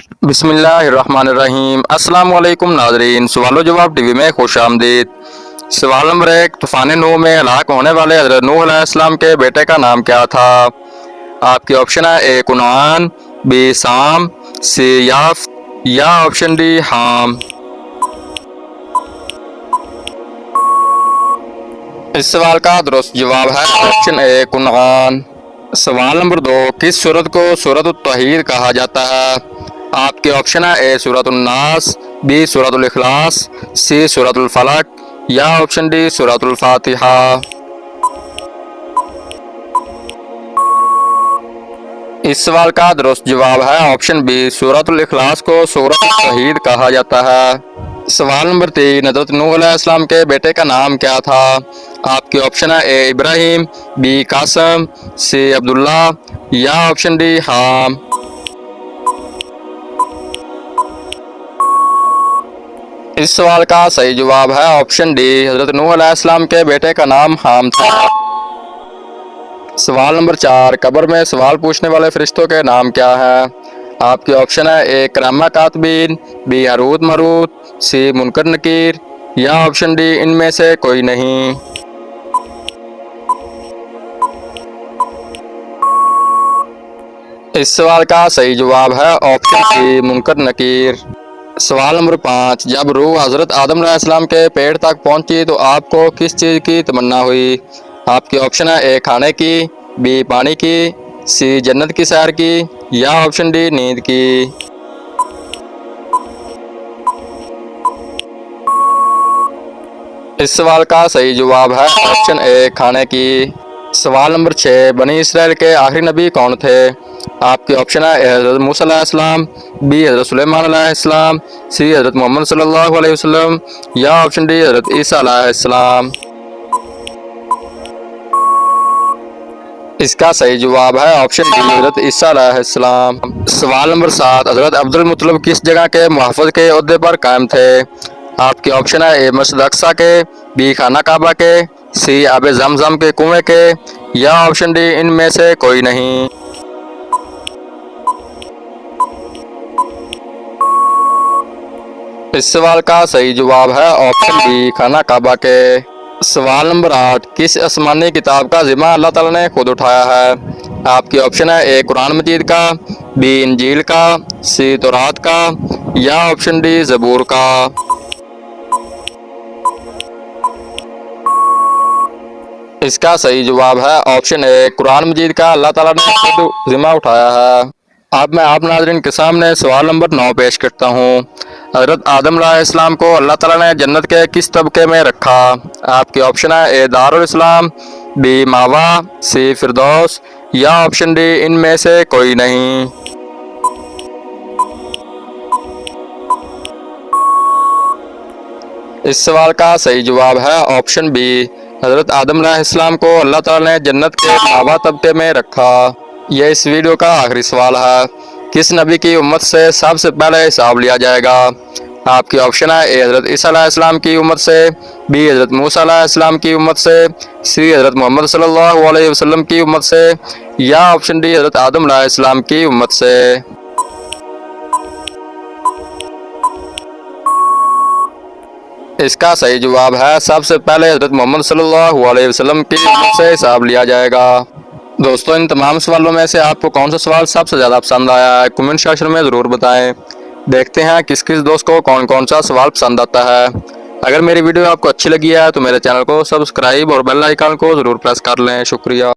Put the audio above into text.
बिस्मिल्लाहिर्रहमानिर्रहीम। अस्सलाम वालेकुम नाज़रीन, सवाल जवाब टीवी में खुश आमदीद। सवाल नंबर 1, तूफ़ान नूह में हलाक होने वाले हज़रत नूह अलैहिस्सलाम के बेटे का नाम क्या था? आपके ऑप्शन है ए कुनआन, बी साम, सी याफ या ऑप्शन डी हाम। इस सवाल का दुरुस्त जवाब है ऑप्शन ए कुनआन। सवाल नंबर 2, किस सूरत को सूरत तौहीद कहा जाता है? आपके ऑप्शन है ए सूरतुन नास, बी सूरतुल इखलास, सी सूरतुल फलक या ऑप्शन डी सूरतुल फातिहा। इस सवाल का दुरुस्त जवाब है ऑप्शन बी सूरतुल इखलास को सूरत तौहीद कहा जाता है। सवाल नंबर 3, हज़रत नूह अलैहिस्सलाम के बेटे का नाम क्या था? आपके ऑप्शन है ए इब्राहिम, बी कासम, सी अब्दुल्ला या ऑप्शन डी हाम। इस सवाल का सही जवाब है ऑप्शन डी, हज़रत नूह अलैहिस्सलाम के बेटे का नाम हाम था। सवाल नंबर 4, कब्र में सवाल पूछने वाले फरिश्तों के नाम क्या है? आपके ऑप्शन है ए करामा कातबीन, बी हरूत मरूत, सी मुनकर नकीर या ऑप्शन डी इनमें से कोई नहीं। इस सवाल का सही जवाब है ऑप्शन सी मुनकर नकीर। सवाल नंबर 5, जब रूह हज़रत आदम अलैहिस्सलाम के पेट तक पहुंची तो आपको किस चीज़ की तमन्ना हुई? आपके ऑप्शन है ए खाने की, बी पानी की, सी जन्नत की सैर की या ऑप्शन डी नींद की। इस सवाल का सही जवाब है ऑप्शन ए खाने की। सवाल नंबर 6, बनी इसराइल के आखिरी नबी कौन थे? आपके ऑप्शन है ए हज़रत मूसा अलैहिस्सलाम, बी हज़रत सुलेमान अलैहिस्सलाम, सी हज़रत मोहम्मद सल्लल्लाहु अलैहि वसल्लम या ऑप्शन डी हज़रत ईसा अलैहिस्सलाम। इसका सही जवाब है ऑप्शन डी हज़रत ईसा अलैहिस्सलाम। सवाल नंबर 7, हज़रत अब्दुल मुत्तलिब किस जगह के मुहफ़्फ़िज़ के ओहदे पर कायम थे? आपके ऑप्शन है ए मस्जिद अक्सा के, बी खाना काबा के, सी आब ज़मज़म के कुएं के या ऑप्शन डी इनमें से कोई नहीं। इस सवाल का सही जवाब है ऑप्शन बी खाना काबा के। सवाल नंबर 8, किस आसमानी किताब का ज़िम्मा अल्लाह ताला ने खुद उठाया है? आपके ऑप्शन है ए कुरान मजीद का, बी इंजील का, सी तौरात का या ऑप्शन डी ज़बूर का। इसका सही जवाब है ऑप्शन ए कुरान मजीद का अल्लाह ताला ने खुद ज़िम्मा उठाया है। अब मैं आप नाज़रीन के सामने सवाल नंबर 9 पेश करता हूँ। हज़रत आदम अलैहिस्सलाम को अल्लाह ताला ने जन्नत के किस तबके में रखा? आपके ऑप्शन है ए दारुल इस्लाम, बी मावा, सी फिरदौस या ऑप्शन डी इनमें से कोई नहीं। इस सवाल का सही जवाब है ऑप्शन बी, हज़रत आदम अलैहिस्सलाम को अल्लाह ताला ने जन्नत के मावा तबके में रखा। यह इस वीडियो का आखिरी सवाल है। किस नबी की उम्मत से सबसे पहले हिसाब लिया जाएगा? आपके ऑप्शन है ए हज़रत ईसा अलैहिस्सलाम की उम्मत से, बी हज़रत मूसा अलैहिस्सलाम की उम्मत से, सी हज़रत मोहम्मद सल्लल्लाहु अलैहि वसल्लम की उम्मत से या ऑप्शन डी हज़रत आदम अलैहिस्सलाम की उम्मत से। इसका सही जवाब है सबसे पहले हज़रत मोहम्मद सल्लल्लाहु अलैहि वसल्लम की उम्मत से हिसाब लिया जाएगा। दोस्तों, इन तमाम सवालों में से आपको कौन सा सवाल सबसे ज़्यादा पसंद आया है? कमेंट सेक्शन में ज़रूर बताएं। देखते हैं किस किस दोस्त को कौन कौन सा सवाल पसंद आता है। अगर मेरी वीडियो आपको अच्छी लगी है तो मेरे चैनल को सब्सक्राइब और बेल आइकन को ज़रूर प्रेस कर लें। शुक्रिया।